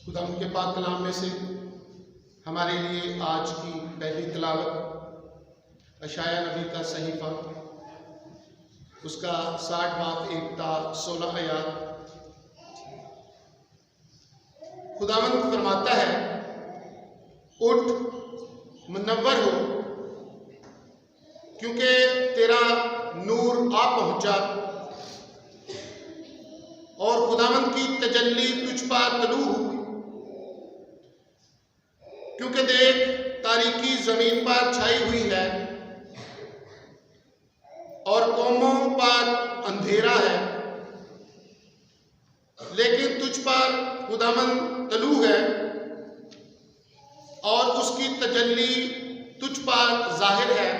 खुदा के पाक कलाम में से हमारे लिए आज की पहली तिलावत अशाया नबी का सहीफा उसका 60 बाब 1 ता 16 आयात। खुदावंद फरमाता है, उठ मुनव्वर हो, क्योंकि तेरा नूर आ पहुंचा और खुदावंद की तजल्ली तुझ पर तलू हुई। क्योंकि देख, तारीकी जमीन पर छाई हुई है और कौमों पर अंधेरा है, लेकिन तुझ पर खुदावंद तलू है और उसकी तजल्ली तुझ पर जाहिर है।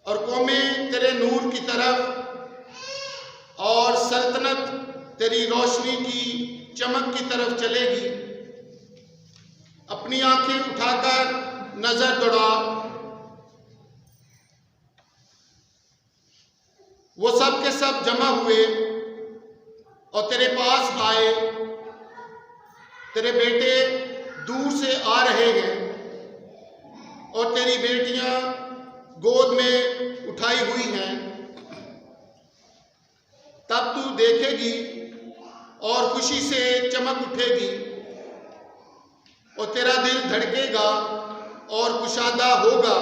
और कौमें तेरे नूर की तरफ और सल्तनत तेरी रोशनी की चमक की तरफ चलेगी। अपनी आंखें उठाकर नजर दौड़ा, वो सब के सब जमा हुए और तेरे पास आए। तेरे बेटे दूर से आ रहे हैं और तेरी बेटियां गोद में उठाई हुई हैं। तब तू देखेगी और खुशी से चमक उठेगी और तेरा दिल धड़केगा और कुशादा होगा,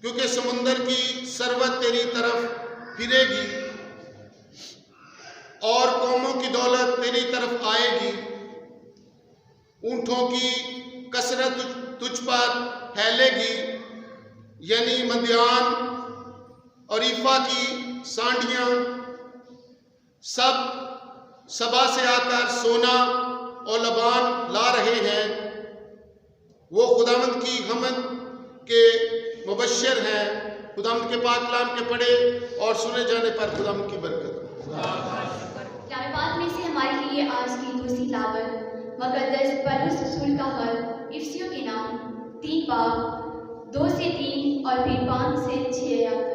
क्योंकि समुंदर की सरवत तेरी तरफ फिरेगी और कौमों की दौलत तेरी तरफ आएगी। ऊंटों की कसरत तुझ पर फैलेगी, यानी मध्यान और ईफा की सांडियां सब सबा से आकर सोना और लबान ला रहे हैं। वो खुदावंद की हमद के मुबश्शिर हैं। खुदावंद के पाक कलाम के पढ़े और सुने जाने पर खुदावंद की बरकत। कलाम पाक में से हमारे लिए आज की दूसरी तिलावत मुक़द्दस पौलुस रसूल का खत इफिसियों के नाम 3 बाब 2 से 3 और फिर 5 से 6 आयात।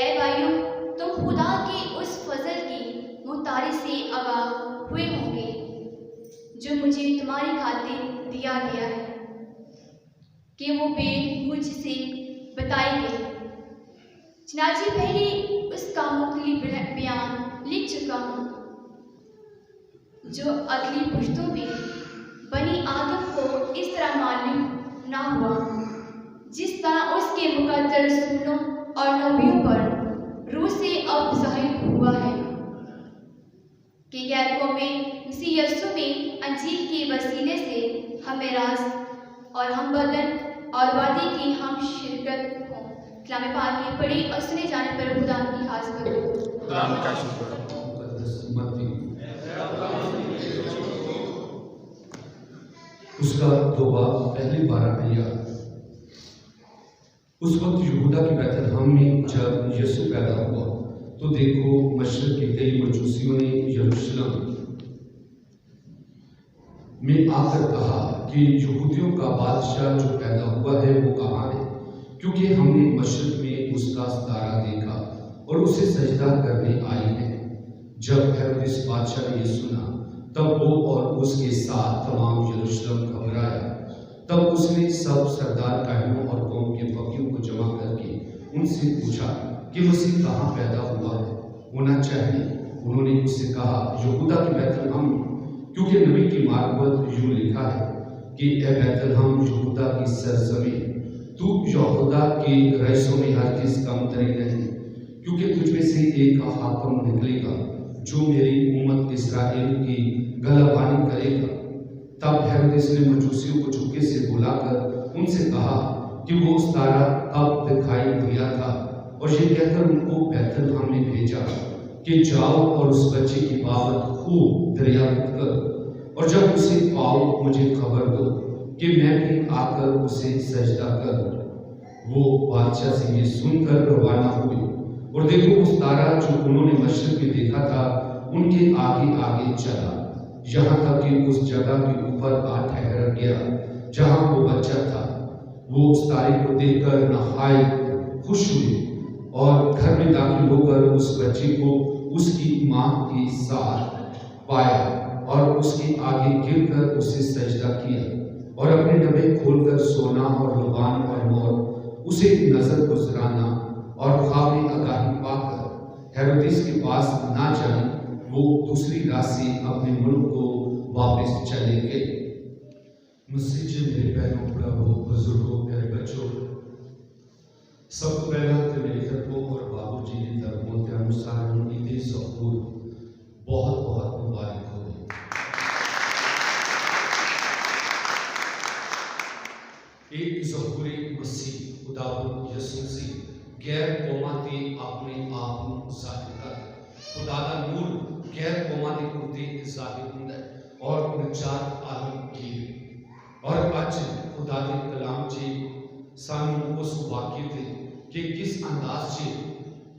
ऐ भाइयों, तुम खुदा के उस फजल की मुख्तारी से आगाह हुए होंगे जो मुझे तुम्हारी खातिर दिया गया है, कि वो भेद मुझसे बताई गई। चनाचे पहले उसका मुख्तलिफ बयान लिख चुका हूँ, जो अगली पुश्तों में बनी आदम को इस तरह मालूम ना हुआ, जिस तरह उसके मुक़द्दस रसूलों और नबियों पर रूह से अब ज़ाहिर हुआ है कि गैर कौमें मसीह यीशु में अंजील के वसीले से हमें राज और हम बदन और वादे की हम शिरकत हों। कलाम पाक के पढ़े और सुने जाने पर खुदा की खास उसका 2 बाब पहली 12 आयत। उस वक्त यहूदा की बैतलहम में जब यीशु पैदा हुआ, तो देखो, मशरिक़ के कई मजूसियों ने यरूशलेम में आकर कहा कि यहूदियों का बादशाह जो पैदा हुआ है वो कहाँ है, क्योंकि हमने मशरिक़ में उसका सितारा देखा और उसे सजदा करने आई है। जब हेरोदेस बादशाह ने ये सुना, तब वो और उसके साथ तमाम यरूशलेम घबराया। तब उसने सब सरदार कायनों और कौम के फकीरों को जमा करके उनसे पूछा कि मसीह कहाँ पैदा हुआ है, होना चाहिए। उन्होंने उससे कहा, यहूदा की बैतलहम, क्योंकि नबी की मार्फत यूं लिखा है कि ए बैतलहम यहूदा की सरजमीन, तू यहूदा के रईसों में हरगिज़ कमतरी नहीं, क्योंकि तुझ में से एक हाकिम निकलेगा जो मेरी उम्मत इस्राएल की गलाबानी करेगा। तब हेरोदेस ने मजूसियों को चुपके से बुलाकर उनसे कहा कि वो उस तारा कब दिखाई दिया था, और ये कहकर उनको बैतलहम में भेजा कि जाओ और उस बच्चे की बाबत खूब दरियाफ्त करो, और जब उसे पाओ मुझे खबर दो कि मैं भी आकर उसे सजदा करूं। वो बादशाह से ये सुनकर रवाना हुए, और देखो, उस तारा जो उन्होंने मशरिक़ में देखा था उनके आगे आगे चला, यहाँ तक कि उस जगह के ऊपर आ ठहर गया जहाँ वो बच्चा था। वो उस तारे को देखकर नहायत खुश हुए और घर में दाखिल होकर उस बच्चे को उसकी मां के साथ पाया और उसके आगे गिरकर उसे सजदा किया और अपने डब्बे खोलकर सोना और लुबान और मोर उसे नजर गुजराना और ख्वाब में आगाही पाकर हेरोदेस के पास ना जाए, वो दूसरी रात से अपने मुल्क को वापस चले गए। मुझसे मेरे बहनों, प्रभु, बुजुर्गों, मेरे बच्चों, सबसे पहला तो मेरे धर्मों और बाबू जी के धर्मों के अनुसार ईद ज़हूर बहुत बहुत मुबारक हो। एक ज़हूर मसीह खुदावंद यसू मसीह गैर कौमां ते अपने आप ਨੂੰ ਜ਼ਾਹਿਰ ਕਰਦਾ। खुदा ਦਾ ਨੂਰ गैर कौमां ਦੇ ਉੱਤੇ ਜ਼ਾਹਿਰ ਹੁੰਦਾ ਹੈ ਔਰ ਨਜਾਤ ਆਲਮਗੀਰ। और ਅੱਜ खुदा ਦੇ कलाम 'ਚ ਸਾਨੂੰ ਉਸ ਵਾਕਿਏ ਤੇ कि किस अंदाज से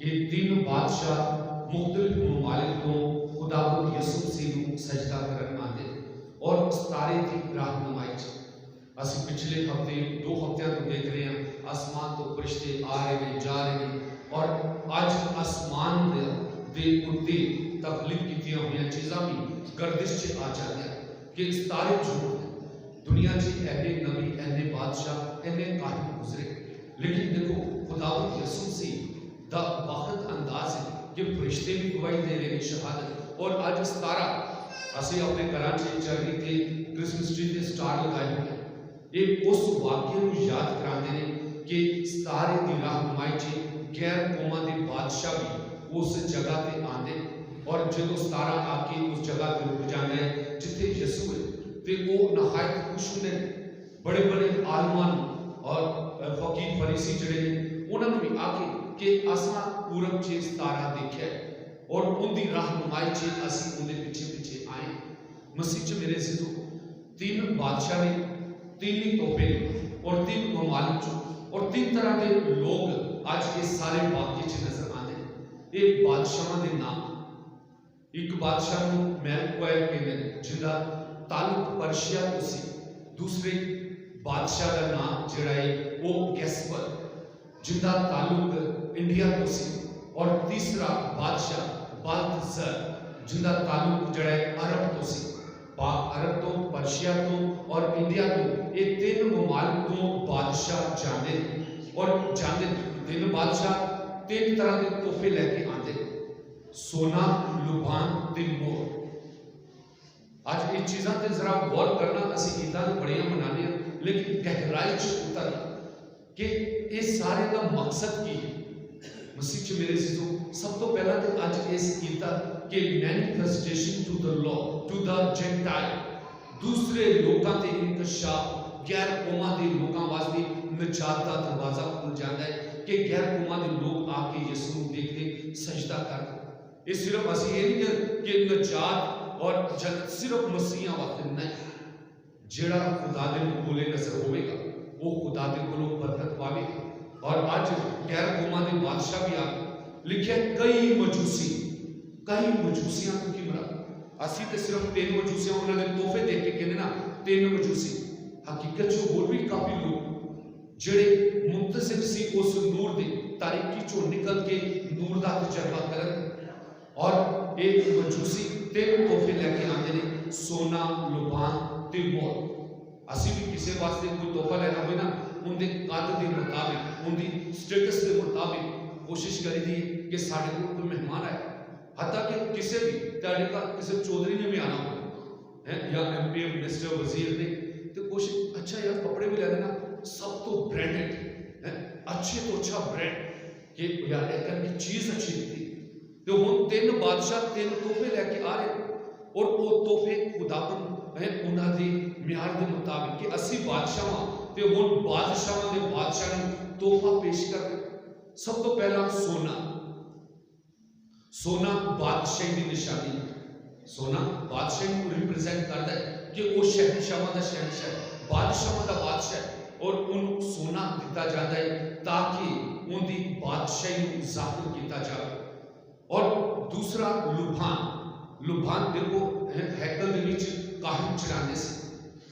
ये तीन बादशाह मुख्तलिफ ममालिक तो खुदावंद यसू मसीह ਨੂੰ सजदा करन आते और सितारे की रहनुमाई ਅਸੀਂ पिछले हफ्ते 2 हफ्तियां तो देख रहे हैं आसमान तो फरिश्ते आ रहे हैं, जा रहे हैं और आज आसमान दे उत्ते तखलीक कीतियां हुई चीज़ां भी गर्दिश च आ जांदियां कि सितारे झूठ दुनिया च ऐने नबी, ऐने बादशाह, ऐने काहिन गुजरे, लेकिन देखो खुदावंद यसू मसीह दा बखत अंदाज है कि फरिश्ते भी गवाही दे रहे हैं शहादत। और आज सितारा ਅਸੀਂ अपने घरां च चरनी ते क्रिसमस ट्री ते स्टार लगाए हुए हैं। ये उस वाक्य को याद कराते हैं कि सितारे की रहनुमाई च गैर कौमां के बादशाह भी उस जगह ते आते और जो सितारा आके उस जगह पर रुक जाता है जिथे यसू है तो वो नहायत खुश होंगे। बड़े बड़े आलमान और फकीर फरीसी जड़े ने उन्होंने भी आके कि असा पूरब च सितारा देखा और उनकी रहनुमाई च असी उनके पिछे पिछे आए। मसीह च मेरे सिद्धू तीन बादशाह ने, तीन ही तोहफे और तीन ममालिक और तीन तरह के लोग आज के सारे वाक्य च नजर आते हैं। ये बादशाह के नाम, एक बादशाह को मेलकोएल कहते हैं जिंदा ताल्लुक पर्शिया तो सी, दूसरे बादशाह का नाम जिहड़ा है वो गैस्पर जिंदा ताल्लुक इंडिया तो सी और तीसरा बादशाह बाल्तजर जिंदा ताल्लुक जिहड़ा है अरब तो सी। अरब तो, पर्शिया तो और इंडिया तो ये तीन ममालिक तो बादशाह जाते और जाते तीन बादशाह तीन तरह के तोहफे लेके आते, सोना, लुबान ते मोर। आज ये चीज़ां ते जरा गौर करना, असी ईदां ते बड़ियां मनाने लेकिन गहराई च उतरना कि ये सारे का मकसद की है। मसीह च मेरे सिद्धू सब तो पहला तो अज इस ईदा के manifestation to the law to the gentile, दूसरे लोगों के इंकशाफ, गैर कौमां के लोगों वास्ते निजात का दरवाजा खुल जाता है कि गैर कौमां के लोग आके यसू देखते सजदा कर। ये सिर्फ असी ये नहीं कि निजात और जन्नत सिर्फ मसीहा वास्ते नहीं, जिहड़ा खुदा दे कोले नजर होवेगा वो खुदा दे कोलों बरकत पावेगा। और आज गैर कौमां के बादशाह भी आ लिखे कई मजूसियां तो की मरा असी तो सिर्फ 3 मजूसियां उन्होंने तोहफे देख के कहने ना 3 मजूसी, हकीकत च होर भी काफी लोग जिहड़े मुंतसिब सी उस नूर दे तारीकी चो निकल के नूर का तजर्बा करन। और एक मजूसी 3 तोहफे लेके आते हैं, सोना, लुबान ते मोर। असी भी किसी वास्ते कोई तोहफा लेना हो ना उनके कद के मुताबिक, उनकी स्टेटस के मुताबिक कोशिश करी दी कि साढ़े को कोई मेहमान आए, हत्ता कि किसी भी तेरे का किसी चौधरी ने भी आना हो है या MP मिनिस्टर वजीर ने तो कोशिश अच्छा यार कपड़े भी ले देना सब तो ब्रांडेड है, अच्छे तो अच्छा ब्रांड कि यार एक की चीज़ अच्छी थी। तो हम 3 बादशाह 3 तोहफे लेके आ रहे और वो तोहफे खुदावंद है उन्होंने म्यार के मुताबिक कि असी बादशाह तो हम बादशाह के बादशाह ने तोहफा पेश कर। सब तो पहला सोना, सोना बादशाही की निशानी, सोना बादशाही को रिप्रेजेंट करता है कि वो शहनशाह का शहनशाह, बादशाह का बादशाह और उन सोना दिता जाता है ताकि उनकी बादशाही को जाहिर किया जाए। और दूसरा लुभान, लुभान देखो हैकल के विच काहिन चढ़ाने से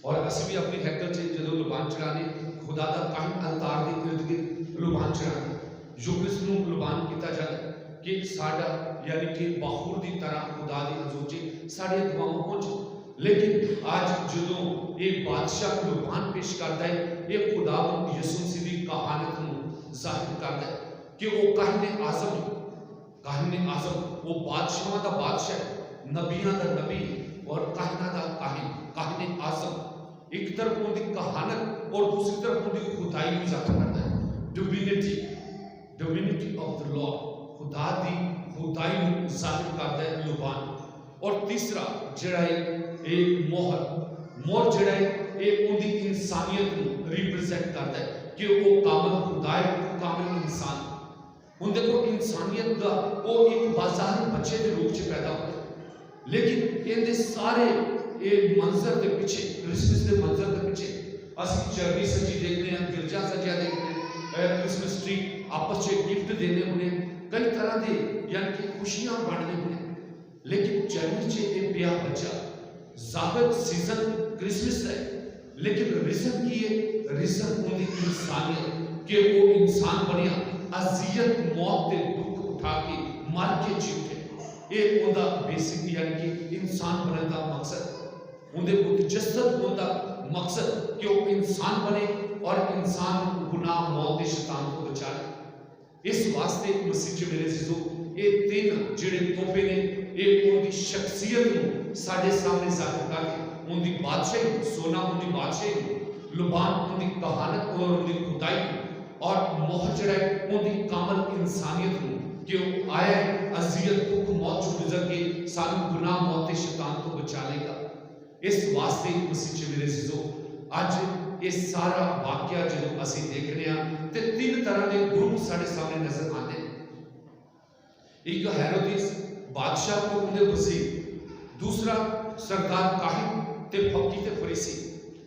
और असी भी अपनी हैकल से जो लुभान चढ़ाने खुदा का काहिन अलतार के इर्द गिर्द लुभान चढ़ाने यूक्रिस्ट नूं लुभान किया जाता है। कि साडा यानी कि बाखुर की तरह खुदा की हजूर च साड़ी दुआवां पहुंच। लेकिन आज जो ये बादशाह कुर्बान पेश करता है, ये खुदा यसू मसीह की कहानत को जाहिर करता है कि वो काहिने आजम वो बादशाह का बादशाह, नबियां का नबी और काहिना का काहिने आजम। एक तरफ उनकी कहानत और दूसरी तरफ उनकी खुदाई को जाहिर करता है। डिविनिटी ऑफ द लॉर्ड, खुदा की खुदाई को जाहिर करता है लुबान। और तीसरा जिहड़ा एक मोहर जिहड़ा एक उनकी इंसानियत को रिप्रेजेंट करता है कि वो कामिल खुदा है, कामिल इंसान। हुण देखो इंसानियत का वो एक बाजार बच्चे के रूप में पैदा होता है, लेकिन इनके सारे ये मंजर के पीछे, क्रिसमस के मंजर के पीछे असं चरनी सजी देखने हैं, गिरजा सजिया देखने, क्रिसमस ट्री आपस में गिफ्ट देने होने, कई तरह के यानी कि खुशियां बांटने होने। लेकिन चरनी च एक ब्याह बच्चा जाहिर सीजन क्रिसमस है, लेकिन रीजन की है, रीजन उनकी इंसानियत कि वो इंसान बनया, अजियत मौत के दुख उठा के मर के जीते। ये उनका बेसिक यानी कि इंसान बनने का मकसद, उनके मुतजस्सद होने का मकसद कि वो इंसान बने और इंसान गुनाह मौत के शैतान को बचाए। इस वास्ते मसीह मेरे जीजो ये तीन जिहड़े तोहफे ने ये उनकी शख्सियत को साडे सामने जाहिर करके, उनकी बादशाही सोना उनकी बादशाही, लुबान उनकी कहानत और उनकी खुदाई, और मोहर जिहड़ा उनकी कामल इंसानियत को कि वो आया अजियत दुख मौत चो गुजर के सानू गुनाह मौत के शैतान को बचा लेगा। इस वास्ते मसीह मेरे जीजो अज ये सारा वाकया जो असीं देखने ते तीन तरह के ग्रुप साडे सामने नजर आते हैं। एक हेरोदिस बादशाह को उनके वजीर, दूसरा सरदार काहिन ते फकीह ते फरीसी,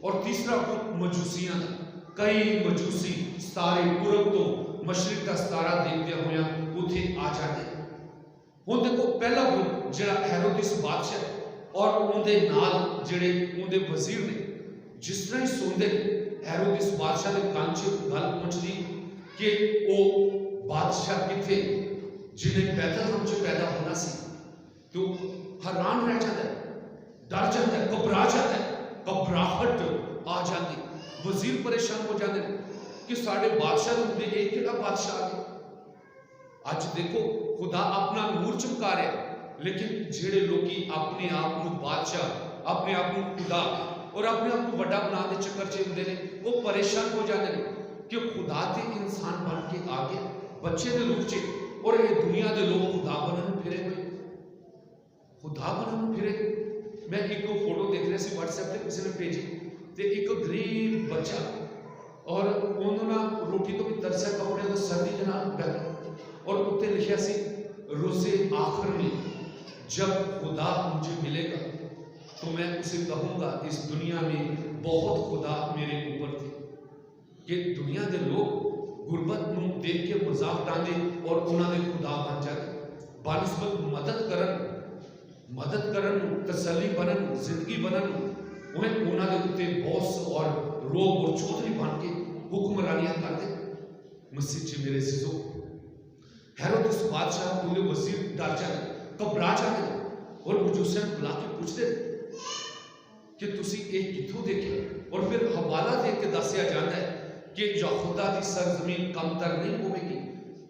और तीसरा ग्रुप मजूसियां। कई मजूसी सारे पूरब तो मशरिक का सितारा देखते हुए उथे आ जाते। हुण देखो पहला ग्रुप जिहड़ा हेरोदिस बादशाह और उनके नाल जिहड़े उनके वजीर ने, जिस तरह ही सुनते हेरोदिस बादशाह के कान च गल पहुंचती कि वो बादशाह किथे जिन्हें बैतलहम च पैदा होना सी, तो हैरान रह जाता है, डर जाता है, घबरा जाता है, घबराहट आ जाती, वजीर परेशान हो जाते हैं कि साढ़े बादशाह होंगे एक किहड़ा बादशाह आ गया। अज देखो खुदा अपना नूर चमका रहा है, लेकिन जेड़े लोग अपने आप को बादशाह, अपने आप को खुदा और अपने आप को बड़ा बनाने के चक्कर च होंगे ने, वो परेशान हो जाते हैं कि खुदा ते इंसान बन के आ गया बच्चे के रूप च, और ये दुनिया के लोग खुदा बनने फिरे हुए, खुदा बनने फिरे। मैं एक फोटो देख रहा सी व्हाट्सएप पे किसी ने भेजी, तो एक गरीब बच्चा और उन्होंने रोटी तो भी तरसा, कपड़े तो सर्दी के नाल बैठा, और उत्ते लिखा सी रोज़े आखिर में जब खुदा मुझे मिलेगा तो मैं उसे कहूँगा इस दुनिया में बहुत खुदा मेरे ऊपर थे। कि दुनिया के लोग गुरबत को देख के मजाक डाले और उन्होंने खुदा बन जाते, बानिस्बत मदद करन तसल्ली बनन जिंदगी बनन, उन्होंने उत्ते बॉस और रोब और चौधरी बन के हुक्मरानियां करते। मसीह च मेरे जीजो हेरोदिस बादशाह पूरे वजीर डर जाते, घबरा जाते, और मजूसियां बुला के पूछते कि तुसी एक किथों देखे, और फिर हवाला दे के दसिया जाता है कि खुदा की सरजमीन कमतर नहीं होगी,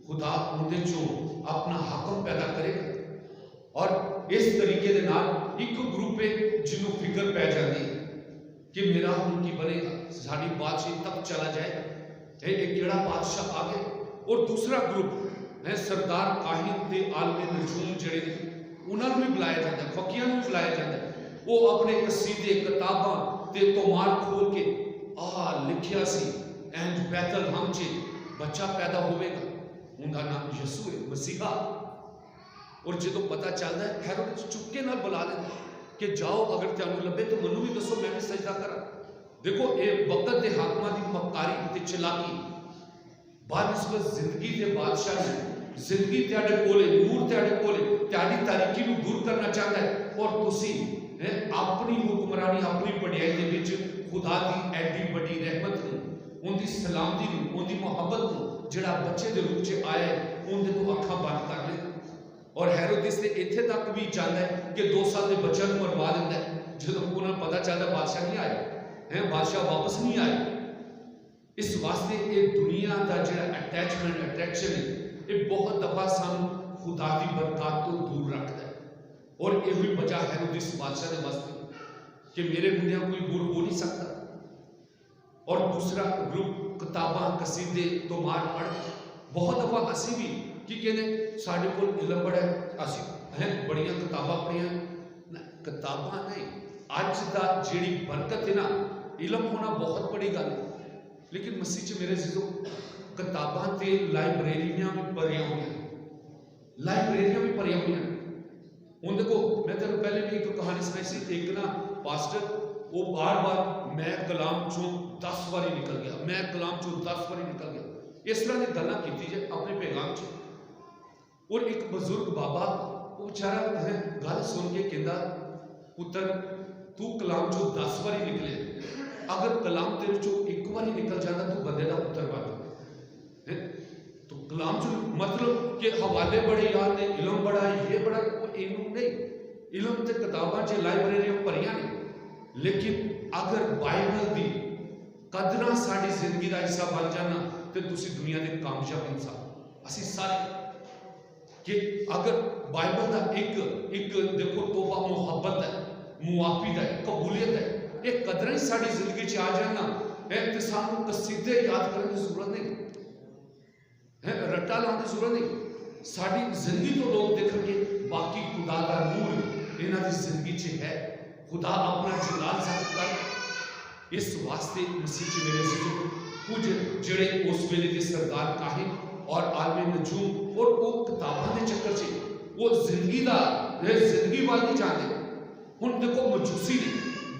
खुदा उनके चो अपना हाकम पैदा करेगा। और इस तरीके के नाल एक ग्रुप है जिन्हों फिक्र पै जाती है कि मेरा हुण की बनेगा, साड़ी बादशाही तब चला जाएगा, एक केड़ा बादशाह आ गया। और दूसरा ग्रुप है सरदार काहिन ते आलमे नजूम जिहड़े ने, उन्होंने भी बुलाया जाता है, फकीहां नूं बुलाया जाता है, वो अपने कसीदे किताबां ते तोमार खोल के लिखिया सी एंड बैतलहम च बच्चा पैदा होवेगा, उनका नाम यसू है मसीहा। और जो पता चलता है हेरोदिस चुपके नाल बुला लेंदा कि जाओ अगर तुहानूं लभे तो मैनूं भी दसो, मैं भी सजदा करा। देखो ये वक्त के हाकमां दी मक्कारी ते चलाकी, बानिस्बत जिंदगी के बादशाह जिंदगी तुहाडे कोले, नूर तुहाडे कोले, तुहाडी तारीकी नूं दूर करना चाहता है, और तुसी अपनी हुक्मरानी अपनी वडियाई दे विच खुदा की एडी बड़ी रहमत नूं, उनकी सलामती नूं, उनकी मुहब्बत नूं जिहड़ा बच्चे के रूप च आया है, उनके तो अखां बंद कर ले। और हेरोदिस ने इत्थे तक भी चाहता है कि 2 साल के बच्चों को मरवा देता है। जो उन्हें पता चलता बादशाह नहीं आया है, बादशाह वापस नहीं आया। इस वास्ते ये दुनिया का जो अटैचमेंट अट्रैक्शन है, ये बहुत दफा सानू खुदा की बरकत तो दूर रखता है। और यही वजह हेरोदिस बादशाह के वास्ते कि मेरे मुंडिया कोई गुर हो नहीं सकता। और दूसरा ग्रुप किताबां कसीदे तो मार पढ़, बहुत दफा असी भी कि कहने साढ़े को इलम बड़ा है, असी हैं बड़िया किताबां पढ़िया, किताबां नहीं, अज का जी बरकत है ना, इलम होना बहुत बड़ी गल है। लेकिन मसीह च मेरे जिसो किताबां ते लाइब्रेरियां भी भरिया हुई, लाइब्रेरियां भी भरिया हुई। हूँ देखो, मैं तेन पहले भी एक कहानी सुनाई सी, एक ना पास्टर वो बार बार मैं कलाम चों 10 बारी निकल गया, मैं कलाम चों 10 बारी निकल गया, इस तरह की गल्लां कीती जाए अपने पैगाम च। और एक बजुर्ग बाबा वो बेचारा गल सुन के कहता, पुत्र तू कलाम चों 10 बारी निकले, अगर कलाम तेरे चों एक बारी निकल जाता तू बंदे का पुत्र बन। तो कलाम चो मतलब कि हवाले बड़े याद ने, इलम बड़ा ये बड़ा, वो इनू नहीं, इलम ते किताबां च लाइब्रेरियां भरियां ने। लेकिन अगर बाइबल दी कदरां साडी जिंदगी का हिस्सा बन जाना तो तुसी दुनिया के कामयाब इंसान असी सारे। कि अगर बाइबल का एक देखो तोहफा मुहब्बत है, मुआफी है, कबूलियत है, ये कदरां ही साडी जिंदगी च आ जाना तो सानू कसीदे याद करने की जरूरत नहीं है, रट्टा लाने की जरूरत नहीं। साड़ी जिंदगी तो लोग देखेंगे बाकी खुदा का नूर इन्हां दी जिंदगी च है, खुदा अपना जलाल जाहिर कर। इस वास्ते मसीह च मेरे अजीजों कुछ जड़े उस वेले के सरदार काहिन और आलमी नजूम और वो किताबां के चक्कर से वो जिंदगी का जिंदगी वाल नहीं जाते। हुण देखो मजूसी ने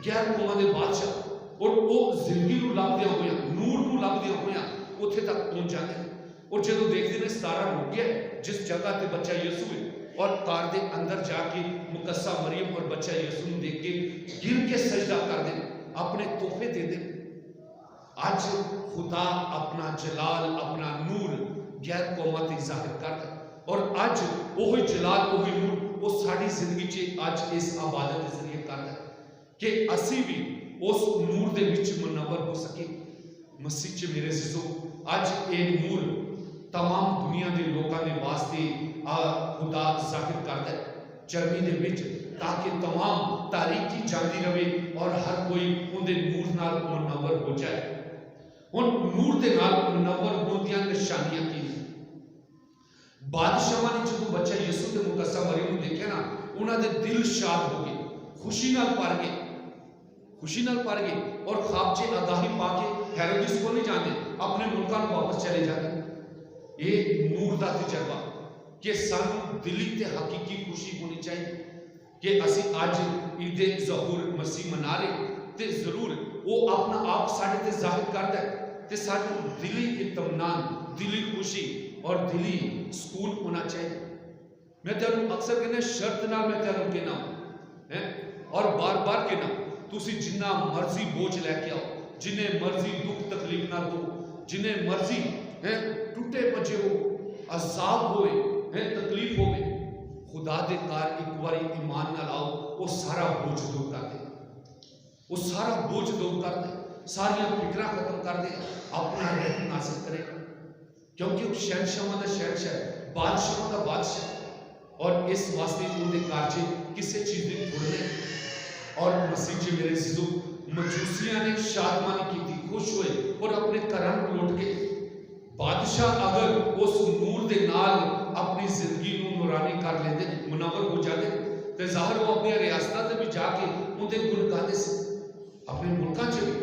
गैर कौमां दे बादशाह और वो जिंदगी नूं लभदियां होइयां, नूर नूं लभदियां होइयां उत्थे तक पहुंच जाते हैं। और जो देखते हैं सारा रुक गया जिस जगह पे बच्चा यीशु है, और कार के अंदर जाके मुकस्सा मरियम और बच्चा यीशु देख के गिर के सजदा कर दे, अपने तोहफे दे दे। आज खुदा अपना जलाल अपना नूर गैर कौमां ते जाहिर करता है, और आज वही जलाल वही नूर वो साड़ी जिंदगी च आज इस आबादत के जरिए करता है कि असी भी उस नूर के विच मुनव्वर हो सके। मसीह च मेरे अजीजों आज ये नूर तमाम दुनिया के लोगों के वास्ते खुदा जाहिर करता है चरनी के विच, ताकि तमाम तारीकी जाती रहे और हर कोई उनके नूर नाल मुनव्वर हो जाए। हुण नूर के नाल मुनव्वर होने दी निशानियां की बादशाह ने जो बच्चा यीशु के मुकस्सा मरियम को देखा ना, उन्होंने दिल शाद हो गए, खुशी नाल भर गए, खुशी नाल भर गए, और ख्वाब च आगाही पा के हेरोदिस को नहीं जाते, अपने मुल्कां नूं वापस चले जाते। ये नूर का तजर्बा कि सानू दिली ते हकीकी खुशी होनी चाहिए कि असी अज ईद ज़हूर मसीह मना रहे, तो जरूर वो अपना आप साढ़े ते जाहिर करता है, तो सानू दिली इत्मीनान, दिली खुशी और दिली सुकून होना चाहिए। मैं तेनू अक्सर कहना शर्त नाल मैं तेनू कहना है और बार बार कहना, तुसी जिन्ना मर्जी बोझ लैके आओ, जिन्हें मर्जी दुख तकलीफ ना हो, जिन्हें मर्जी है टूटे बचे हो, अजाब होए है तकलीफ होवे, खुदा दे कार एक बारी ईमान ना लाओ, वो सारा बोझ दूर कर दे, वो सारा बोझ दूर कर दे, सारिया फिक्र खत्म कर दे, अपना रहम नासिल करे, क्योंकि वो शहनशाह का शहनशाह, बादशाह का बादशाह, और इस वास्ते उनके कारजे किसी चीज की थोड़ नहीं। और मसीह जी मेरे अजीजों मजूसिया ने शादमानी की, खुश हुए और अपने घरों लौट गए। बादशाह अगर उस नूर के नाल अपनी जिंदगी को नूरानी कर लेते, मुनव्वर हो जाते, तो जाहिर वो अपनी रियासत से भी जाके उनके गुण गाते से, अपने मुल्कों से भी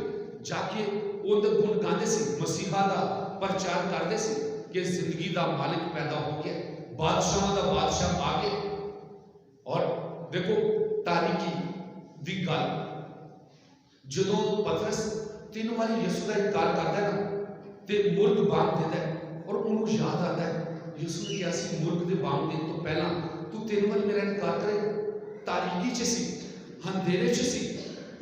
जाके उनके गुण गाते से, मसीहा का प्रचार करते से कि जिंदगी का मालिक पैदा हो गया, बादशाह का बादशाह आ गया। और देखो तारीकी दी गल, जो पतरस 3 बार यीशु का इनकार करता है ना, तो मुर्ग बांग देता है, और उन्होंने याद आता है यीशु ने कहा मुर्ग के बांग देने तो पहला तू 3 बार मेरा इनकार करे। तारीकी च सी, अंधेरे च सी,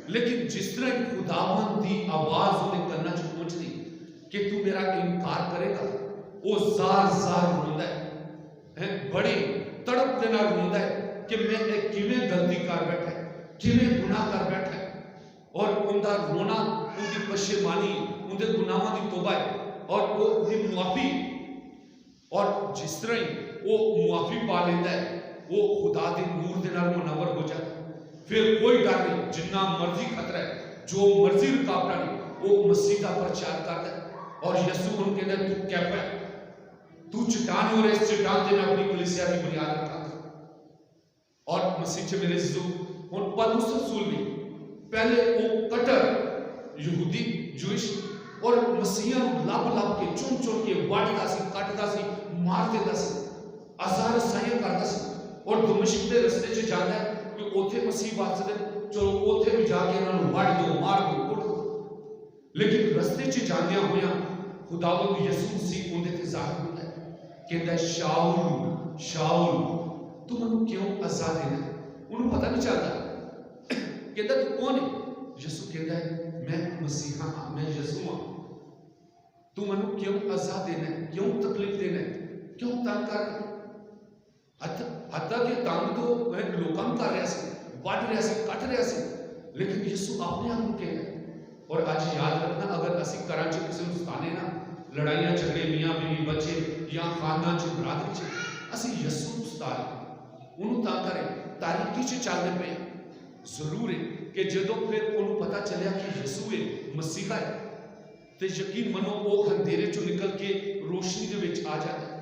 लेकिन जिस तरह खुदावन की आवाज उन्हें करना च पहुंचती कि तू मेरा इनकार करेगा, वो जार जार रोंदा है, बड़ी तड़प दे नाल रोंदा है कि मैं एक किवें गलती कर बैठा है, किवें गुनाह कर बैठा है। और उनका रोना उनकी पशेमानी, उनके गुनाहों की तौबा है और वो उनकी मुआफी। और जिस तरह ही वो मुआफी पा लेता है, वो खुदा के नूर के नाल मुनव्वर हो जाता है। फिर कोई डर नहीं, जिन्ना मर्जी खतरा है, जो मर्जी रुकावट नहीं, वो मसीह का प्रचार करता है। और यीशु उनको कहता है, तू कैफा है, तू चट्टान है और इस चट्टान से मैं अपनी कलीसिया की बुनियाद रखा। और मसीह च मेरे अजीजों, हुण पौलुस रसूल भी पहले वो कट्टर यहूदी जूइश और मसीहा लभ लभ के चुन चुन के वढ़दा सी, कटदा सी, मार देंदा सी, आज़ार साइयां करदा सी। और दमिश्क के रस्ते च जांदा है कि उथे मसीह बसदे, चलो उथे भी जाके इन्हां नूं वढ़ दो, मार दो, कुट दो। लेकिन रस्ते च जांदियां होइयां खुदावंद यीशु मसीह उहदे ते ज़ाहिर होंदा है, कहंदा है, शाऊल शाऊल तू मैनूं क्यों अज़ा देना है? उन्होंने पता नहीं चलता, कहता तू कौन है? यीशु कहता है, मैं मसीहा हाँ, मैं यीशु हाँ। तू मैनू क्यों अज़ा देना है, क्यों तकलीफ देना है, क्यों तंग कर रहा है? हत्ता कि तंग तो मैं लोगों कर रहा सी, वढ़ रहा सी, कट रहा सी, लेकिन यीशु अपने आप को कहना है। और आज याद रखना, अगर असी घरां च किसी नूं सताने ना, लड़ाइयां झगड़े मियाँ बीवी बच्चे या खानदान च बरादरी च, असी यीशु नूं सता रहे, उन्होंने तंग करे, तारीकी च चलते पे। जरूर है कि जदों फिर उन्होंने पता चलिया कि यीशु है, मसीहा है, तो यकीन मनो वो अंधेरे चों निकल के रोशनी दे विच आ जाता है।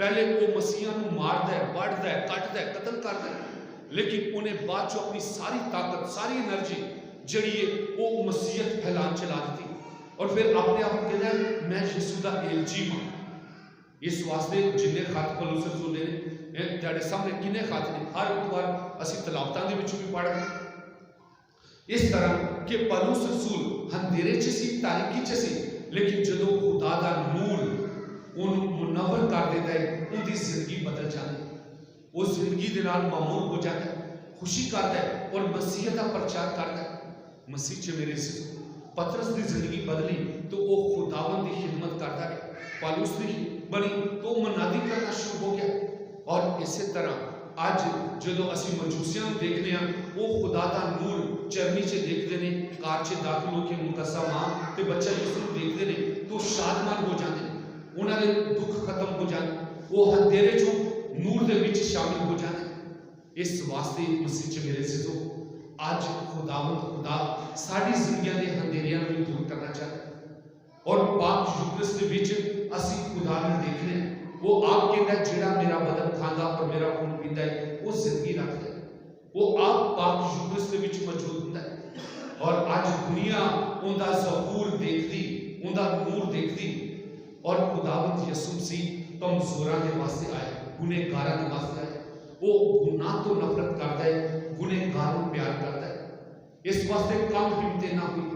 पहले वो मसीहा नूं मारदा है, वढ़दा है, कटदा है, कतल करदा है, लेकिन उन्हें बाद चों अपनी सारी ताकत, सारी एनर्जी जिहड़ी है वो मसीहत फैलान चला दी। और फिर अपने आप कहना है, मैं यीशु दा एलची हां। इस वास्ते जिन्ने खत पौलुस रसूल ने तुहाडे सामने किन्ने खत ने, हर इतवार असीं तलावतां दे विच भी पढ़दे इस तरह कि पौलुस रसूल अंधेरे च सी, तारीकी च सी, लेकिन जदों खुदा दा नूर उन्हें मुनव्वर कर देता है, उनकी जिंदगी बदल जाती है, वो जिंदगी दे नाल मामूर हो जाता है, खुशी करता है और मसीह का प्रचार करता है। मसीह च मेरे पतरस की जिंदगी बदली तो वो खुदावंद की खिदमत करता है, पौलुस की बनी तो मनादी करना शुरू हो गया। और इस तरह आज जो असी मजूसियां देखने हैं, वो खुदा का नूर चरनी च देखते हैं, कार च दाखिल होकर मुकद्दसा मां ते बच्चा यीशु देखते हैं तो शादमान हो जाते हैं, उन्होंने दुख खत्म हो जाते, वो अंधेरे चों नूर दे विच शामिल हो जाते। इस वास्ते मसीह च मेरे सिजो आज खुदावंद खुदा साडी जिंदगियां दे अंधेरियां नूं दूर करना चाहता है। और पाक यूक्रिस्ट दे विच असी खुदा नूं देखने, वो आप कहता है, जिहड़ा मेरा बदन खांदा और मेरा खून पींदा है वो जिंदगी रखता है, वो आप पाक यूक्रिस्ट दे विच मौजूद होता है। और आज दुनिया उनका ज़हूर देखती, उनका नूर देखती, और खुदावंद यीशु मसीह कमजोरां दे वास्ते आए, गुनहगारां दे वास्ते आए। वो गुनाह तो नफरत करता है, गुनहगार को प्यार करता है। इस वास्ते कम हिम्मत ना हुई,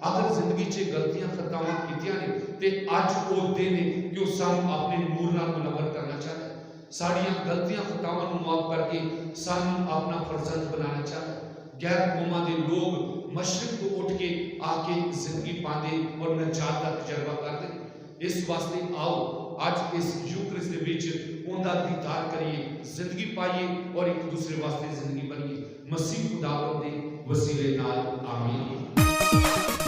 अगर जिंदगी च गलतियां खतावां कीतियां ने ते अज वो दिन है कि उस सानू अपने नूर नाल मुनव्वर करना चाहता है, साड़ियां गलतियां खतावां नूं माफ करके सानू अपना फर्जंद बनाना चाहता है। गैर कौमां दे लोग मशरिक को उठ के आके जिंदगी पाते और नजात का तजर्बा करते। इस वास्ते आओ आज इस यूक्रिस्ट दे विच उनका दीदार करिए, जिंदगी पाइए और एक दूसरे वास्ते जिंदगी बनिए। मसीह खुदावंद दे वसीले नाल आमीन।